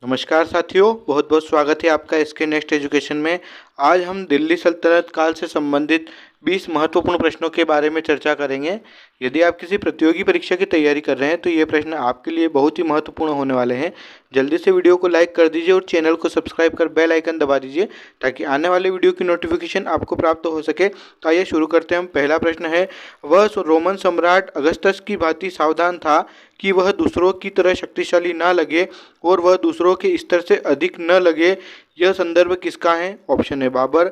नमस्कार साथियों, बहुत बहुत स्वागत है आपका इसके नेक्स्ट एजुकेशन में। आज हम दिल्ली सल्तनत काल से संबंधित 20 महत्वपूर्ण प्रश्नों के बारे में चर्चा करेंगे। यदि आप किसी प्रतियोगी परीक्षा की तैयारी कर रहे हैं तो ये प्रश्न आपके लिए बहुत ही महत्वपूर्ण होने वाले हैं। जल्दी से वीडियो को लाइक कर दीजिए और चैनल को सब्सक्राइब कर बेल आइकन दबा दीजिए ताकि आने वाले वीडियो की नोटिफिकेशन आपको प्राप्त हो सके। तो आइए शुरू करते हैं। हम पहला प्रश्न है, वह रोमन सम्राट अगस्टस की भांति सावधान था कि वह दूसरों की तरह शक्तिशाली ना लगे और वह दूसरों के स्तर से अधिक न लगे। यह संदर्भ किसका है? ऑप्शन है बाबर,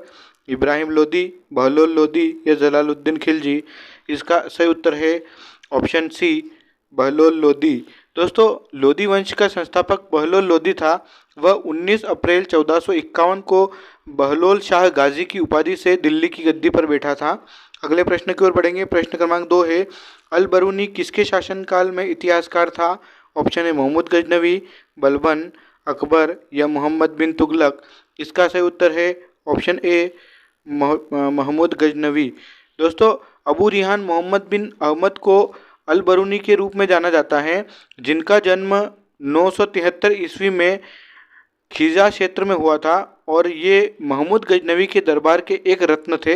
इब्राहिम लोदी, बहलोल लोदी या जलालुद्दीन खिलजी। इसका सही उत्तर है ऑप्शन सी, बहलोल लोदी। दोस्तों, लोदी वंश का संस्थापक बहलोल लोदी था। वह 19 अप्रैल 1451 को बहलोल शाह गाजी की उपाधि से दिल्ली की गद्दी पर बैठा था। अगले प्रश्न की ओर बढ़ेंगे। प्रश्न क्रमांक 2 है, अल बरूनी किसके शासनकाल में इतिहासकार था? ऑप्शन है महमूद गजनवी, बलबन, अकबर या मोहम्मद बिन तुगलक। इसका सही उत्तर है ऑप्शन ए, महमूद गजनवी। दोस्तों, अबू रिहान मोहम्मद बिन अहमद को अल बरूनी के रूप में जाना जाता है, जिनका जन्म 973 ईस्वी में खिजा क्षेत्र में हुआ था और ये महमूद गजनवी के दरबार के एक रत्न थे।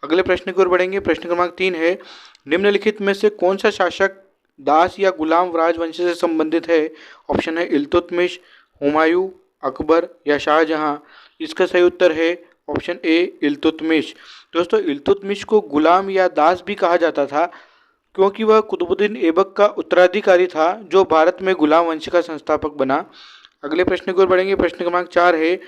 अगले प्रश्न की ओर बढ़ेंगे। प्रश्न क्रमांक 3 है, निम्नलिखित में से कौन सा शासक दास या गुलाम राजवंश से संबंधित है? ऑप्शन है इल्तुतमिश, हुमायूं, अकबर या शाहजहां। इसका सही उत्तर है ऑप्शन ए, इल्तुतमिश। दोस्तों, इल्तुतमिश को गुलाम या दास भी कहा जाता था क्योंकि वह कुतुबुद्दीन ऐबक का उत्तराधिकारी था जो भारत में गुलाम वंश का संस्थापक बना। अगले प्रश्न की ओर बढ़ेंगे। प्रश्न क्रमांक 4 है,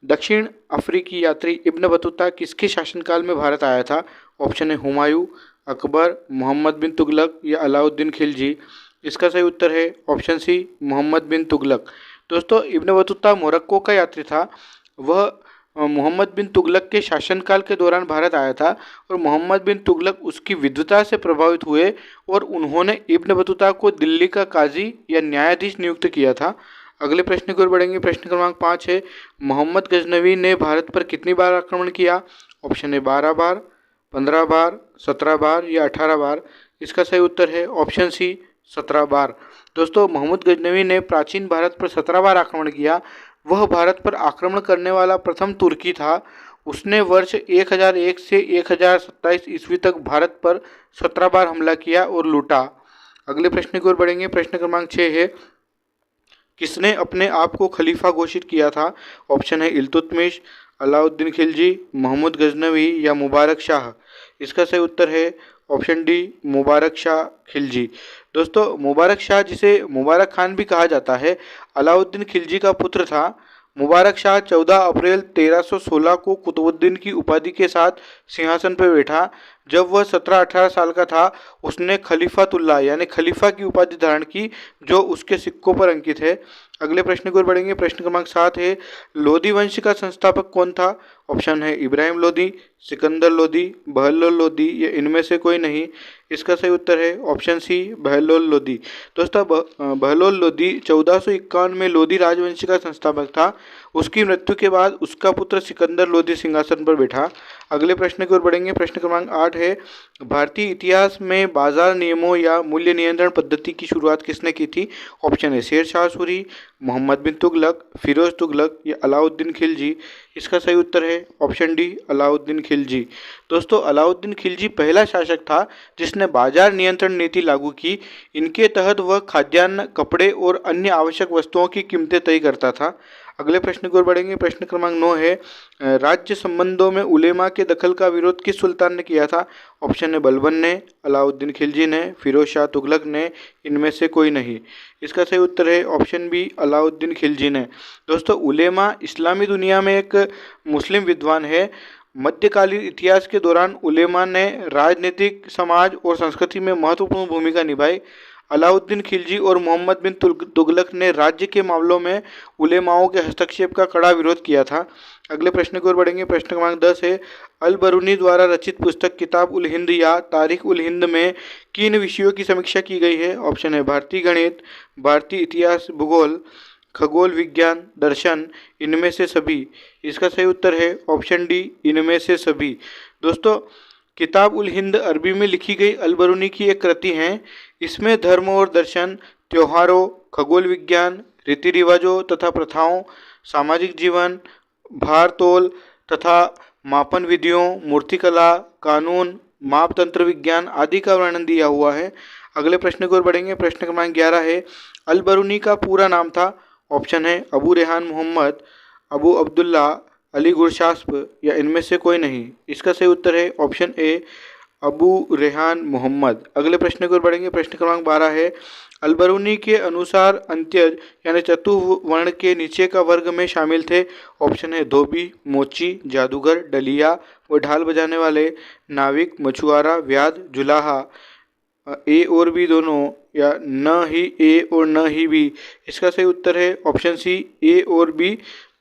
दक्षिण अफ्रीकी यात्री इब्न बतूता किसके शासनकाल में भारत आया था? ऑप्शन है हुमायूं, अकबर, मोहम्मद बिन तुगलक या अलाउद्दीन खिलजी। इसका सही उत्तर है ऑप्शन सी, मोहम्मद बिन तुगलक। दोस्तों, इब्न बतूता मोरक्को का यात्री था। वह मोहम्मद बिन तुगलक के शासनकाल के दौरान भारत आया था और मोहम्मद बिन तुगलक उसकी विद्वता से प्रभावित हुए और उन्होंने इब्न बतूता को दिल्ली का काजी या न्यायाधीश नियुक्त किया था। अगले प्रश्न की ओर बढ़ेंगे। प्रश्न क्रमांक 5 है, मोहम्मद गजनवी ने भारत पर कितनी बार आक्रमण किया? ऑप्शन है 12 बार, 15 बार, 17 बार या 18 बार। इसका सही उत्तर है ऑप्शन सी, 17 बार। दोस्तों, मोहम्मद गजनवी ने प्राचीन भारत पर 17 बार आक्रमण किया। वह भारत पर आक्रमण करने वाला प्रथम तुर्की था। उसने वर्ष 1001 से 1027 ईस्वी तक भारत पर 17 बार हमला किया और लूटा। अगले प्रश्न की ओर बढ़ेंगे। प्रश्न क्रमांक 6 है, किसने अपने आप को खलीफा घोषित किया था? ऑप्शन है इल्तुतमिश, अलाउद्दीन खिलजी, महमूद गजनवी या मुबारक शाह। इसका सही उत्तर है ऑप्शन डी, मुबारक शाह खिलजी। दोस्तों, मुबारक शाह, जिसे मुबारक खान भी कहा जाता है, अलाउद्दीन खिलजी का पुत्र था। मुबारक शाह 14 अप्रैल 1316 को कुतुबुद्दीन की उपाधि के साथ सिंहासन पर बैठा। जब वह 17-18 साल का था उसने खलीफातुल्लाह यानी खलीफा की उपाधि धारण की, जो उसके सिक्कों पर अंकित है। अगले प्रश्न की ओर बढ़ेंगे। प्रश्न क्रमांक 7 है, लोदी वंश का संस्थापक कौन था? ऑप्शन है इब्राहिम लोदी, सिकंदर लोदी, बहलोल लोदी या इनमें से कोई नहीं। इसका सही उत्तर है ऑप्शन सी, बहलोल लोदी। दोस्तों, बहलोल लोदी 1451 में लोदी राजवंश का संस्थापक था। उसकी मृत्यु के बाद उसका पुत्र सिकंदर लोदी सिंहासन पर बैठा। अगले प्रश्न की ओर बढ़ेंगे। प्रश्न क्रमांक 8 है, भारतीय इतिहास में बाजार नियमों या मूल्य नियंत्रण पद्धति की शुरुआत किसने की थी? ऑप्शन है शेर शाह सूरी, मोहम्मद बिन तुगलक, फिरोज तुगलक या अलाउद्दीन खिलजी। इसका सही उत्तर है ऑप्शन डी, अलाउद्दीन खिलजी। दोस्तों, अलाउद्दीन खिलजी पहला शासक था जिसने बाजार नियंत्रण नीति लागू की। इनके तहत वह खाद्यान्न, कपड़े और अन्य आवश्यक वस्तुओं की कीमतें तय करता था। अगले प्रश्न की ओर बढ़ेंगे। प्रश्न क्रमांक 9 है, राज्य संबंधों में उलेमा के दखल का विरोध किस सुल्तान ने किया था? ऑप्शन है बलबन ने, अलाउद्दीन खिलजी ने, फिरोज शाह तुगलक ने, इनमें से कोई नहीं। इसका सही उत्तर है ऑप्शन बी, अलाउद्दीन खिलजी ने। दोस्तों, उलेमा इस्लामी दुनिया में एक मुस्लिम विद्वान है। मध्यकालीन इतिहास के दौरान उलेमा ने राजनीतिक, समाज और संस्कृति में महत्वपूर्ण भूमिका निभाई। अलाउद्दीन खिलजी और मोहम्मद बिन तुगलक ने राज्य के मामलों में उलेमाओं के हस्तक्षेप का कड़ा विरोध किया था। अगले प्रश्न की ओर बढ़ेंगे। प्रश्न क्रमांक 10 है, अल बरूनी द्वारा रचित पुस्तक किताब उल हिंद या तारीख उल हिंद में किन विषयों की समीक्षा की गई है? ऑप्शन है भारतीय गणित, भारतीय इतिहास, भूगोल, खगोल विज्ञान, दर्शन, इनमें से सभी। इसका सही उत्तर है ऑप्शन डी, इनमें से सभी। दोस्तों, किताब उल हिंद अरबी में लिखी गई अल बरूनी की एक कृति है। इसमें धर्म और दर्शन, त्योहारों, खगोल विज्ञान, रीति रिवाजों तथा प्रथाओं, सामाजिक जीवन, भार तोल तथा मापन विधियों, मूर्तिकला, कानून, मापतंत्र विज्ञान आदि का वर्णन दिया हुआ है। अगले प्रश्न की ओर बढ़ेंगे। प्रश्न क्रमांक 11 है, अल बरूनी का पूरा नाम था। ऑप्शन है अबू रेहान मोहम्मद, अबू अब्दुल्ला, अली गुरशास्प या इनमें से कोई नहीं। इसका सही उत्तर है ऑप्शन ए अबू रेहान मोहम्मद। अगले प्रश्न की ओर बढ़ेंगे। प्रश्न क्रमांक 12 है, अल बरूनी के अनुसार अंत्यज यानी चतुवर्ण के नीचे का वर्ग में शामिल थे। ऑप्शन है धोबी, मोची, जादूगर, डलिया व ढाल बजाने वाले, नाविक, मछुआरा, व्याध, जुलाहा, ए और बी दोनों या न ही ए और न ही बी। इसका सही उत्तर है ऑप्शन सी ए और बी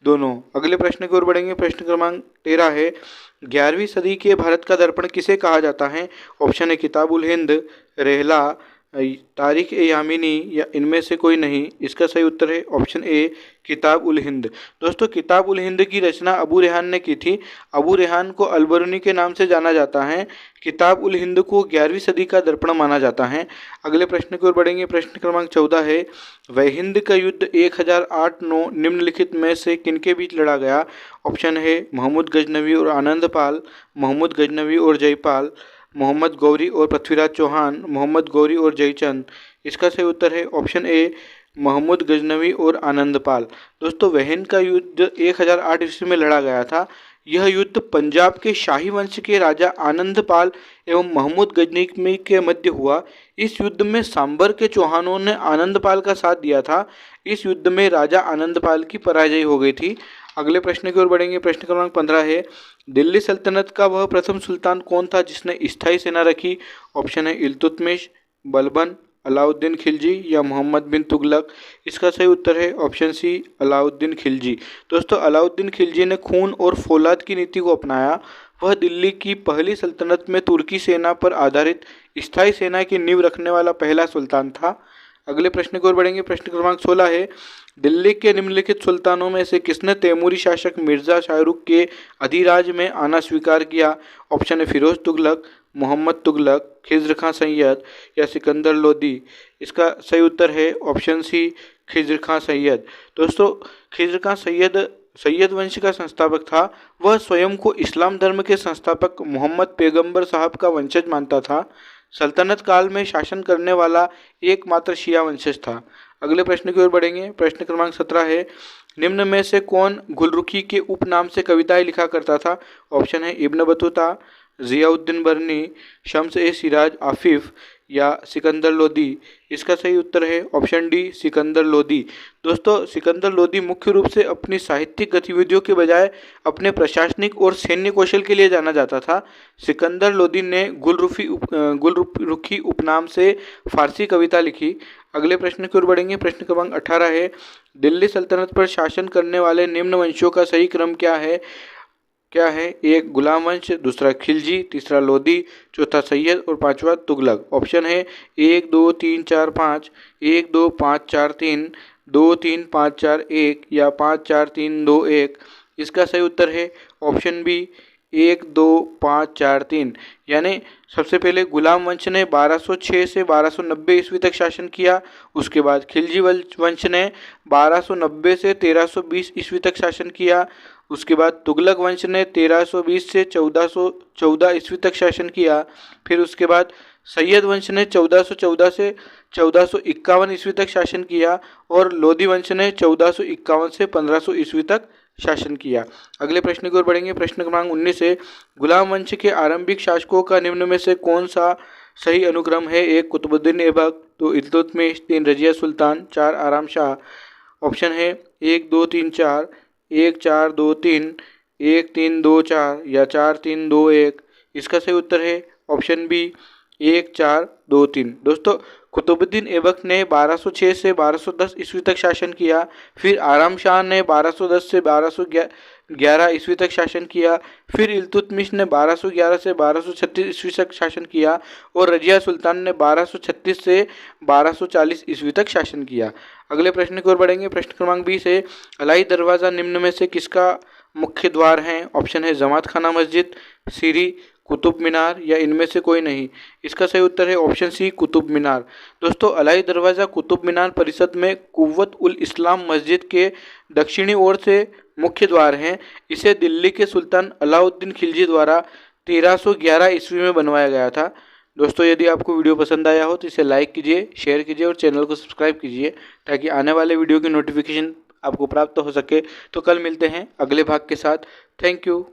दोनों। अगले प्रश्न की ओर बढ़ेंगे। प्रश्न क्रमांक 13 है, 11वीं सदी के भारत का दर्पण किसे कहा जाता है। ऑप्शन है किताब उल हिंद, रेहला, तारीख ए यामिनी या इनमें से कोई नहीं। इसका सही उत्तर है ऑप्शन ए किताब उल हिंद। दोस्तों किताब उल हिंद की रचना अबू रेहान ने की थी। अबू रेहान को अल बरूनी के नाम से जाना जाता है। किताब उल हिंद को 11वीं सदी का दर्पण माना जाता है। अगले प्रश्न की ओर बढ़ेंगे। प्रश्न क्रमांक 14 है, वह हिंद का युद्ध 1008-9 निम्नलिखित में से किनके बीच लड़ा गया। ऑप्शन है महमूद गजनवी और आनंदपाल, महमूद गजनवी और जयपाल, मोहम्मद गौरी और पृथ्वीराज चौहान, मोहम्मद गौरी और जयचंद। इसका सही उत्तर है ऑप्शन ए महमूद गजनवी और आनंदपाल। दोस्तों वह हिंद का युद्ध 1008 ईस्वी में लड़ा गया था। यह युद्ध पंजाब के शाही वंश के राजा आनंदपाल एवं महमूद गजनवी के मध्य हुआ। इस युद्ध में सांबर के चौहानों ने आनंदपाल का साथ दिया था। इस युद्ध में राजा आनंदपाल की पराजय हो गई थी। अगले प्रश्न की ओर बढ़ेंगे। प्रश्न क्रमांक 15 है, दिल्ली सल्तनत का वह प्रथम सुल्तान कौन था जिसने स्थायी सेना रखी। ऑप्शन है इल्तुतमिश, बलबन, अलाउद्दीन खिलजी या मोहम्मद बिन तुगलक। इसका सही उत्तर है ऑप्शन सी अलाउद्दीन खिलजी। दोस्तों अलाउद्दीन खिलजी ने खून और फौलाद की नीति को अपनाया। वह दिल्ली की पहली सल्तनत में तुर्की सेना पर आधारित स्थायी सेना की नींव रखने वाला पहला सुल्तान था। अगले प्रश्न की ओर बढ़ेंगे। प्रश्न क्रमांक 16 है, दिल्ली के निम्नलिखित सुल्तानों में से किसने तैमूरी शासक मिर्जा शाहरुख के अधिराज में आना स्वीकार किया। ऑप्शन है फिरोज तुगलक, मोहम्मद तुगलक, खिज्र खां सैयद या सिकंदर लोदी। इसका सही उत्तर है ऑप्शन सी खिज्र खां सैयद। दोस्तों खिज्र खां सैयद वंश का संस्थापक था। वह स्वयं को इस्लाम धर्म के संस्थापक मोहम्मद पैगंबर साहब का वंशज मानता था। सल्तनत काल में शासन करने वाला एकमात्र शिया वंशज था। अगले प्रश्न की ओर बढ़ेंगे। प्रश्न क्रमांक 17 है, निम्न में से कौन गुलरुखी के उपनाम से कविताएं लिखा करता था। ऑप्शन है इब्न बतूता, जियाउद्दीन बर्नी, शम्स ए सिराज आफिफ या सिकंदर लोदी। इसका सही उत्तर है ऑप्शन डी सिकंदर लोदी। दोस्तों सिकंदर लोदी मुख्य रूप से अपनी साहित्यिक गतिविधियों के बजाय अपने प्रशासनिक और सैन्य कौशल के लिए जाना जाता था। सिकंदर लोदी ने गुलरुखी उपनाम से फारसी कविता लिखी। अगले प्रश्न की ओर बढ़ेंगे। प्रश्न क्रमांक 18 है, दिल्ली सल्तनत पर शासन करने वाले निम्न वंशों का सही क्रम क्या है। एक गुलाम वंश, दूसरा खिलजी, तीसरा लोदी, चौथा सैयद और पांचवा तुगलक। ऑप्शन है 1 2 3 4 5, 1 2 5 4 3, 2 3 5 4 1 या 5 4 3 2 1। इसका सही उत्तर है ऑप्शन बी 1 2 5 4 3। यानी सबसे पहले गुलाम वंश ने 1206 से 1290 ईस्वी तक शासन किया। उसके बाद खिलजी वंश ने 1290 से 1320 ईस्वी तक शासन किया। उसके बाद तुगलक वंश ने 1320 से 1414 ईस्वी तक शासन किया। फिर उसके बाद सैयद वंश ने 1414 से 1451 ईस्वी तक शासन किया और लोधी वंश ने 1451 से 1500 ईस्वी तक शासन किया। अगले प्रश्न की ओर बढ़ेंगे। प्रश्न क्रमांक 19 है, गुलाम वंश के आरंभिक शासकों का निम्न में से कौन सा सही अनुक्रम है। 1 कुतुबुद्दीन ऐबक, 2 इल्तुतमिश, 3 रजिया सुल्तान, 4 आराम शाह। ऑप्शन है 1 2 3 4, 1 4 2 3, 1 3 2 4 या 4 3 2 1। इसका सही उत्तर है ऑप्शन बी 1 4 2 3। दोस्तों कुतुबुद्दीन ऐबक ने 1206 से 1210 ईस्वी तक शासन किया। फिर आराम शाह ने 1210 से 1211 ईस्वी तक शासन किया। फिर इल्तुतमिश ने 1211 से 1236 ईस्वी तक शासन किया और रजिया सुल्तान ने 1236 से 1240 ईस्वी तक शासन किया। अगले प्रश्न की ओर बढ़ेंगे। प्रश्न क्रमांक 20 है, अलाई दरवाज़ा निम्न में से किसका मुख्य द्वार है। ऑप्शन है जमात खाना मस्जिद, सीरी, कुतुब मीनार या इनमें से कोई नहीं? इसका सही उत्तर है ऑप्शन सी, कुतुब मीनार। दोस्तों, अलाई दरवाज़ा कुतुब मीनार परिसर में कुव्वत उल इस्लाम मस्जिद के दक्षिणी ओर से मुख्य द्वार हैं। इसे दिल्ली के सुल्तान अलाउद्दीन खिलजी द्वारा 1311 ईस्वी में बनवाया गया था। दोस्तों, यदि आपको वीडियो पसंद आया हो तो इसे लाइक कीजिए, शेयर कीजिए और चैनल को सब्सक्राइब कीजिए ताकि आने वाले वीडियो की नोटिफिकेशन आपको प्राप्त हो सके। तो कल मिलते हैं अगले भाग के साथ। Thank you.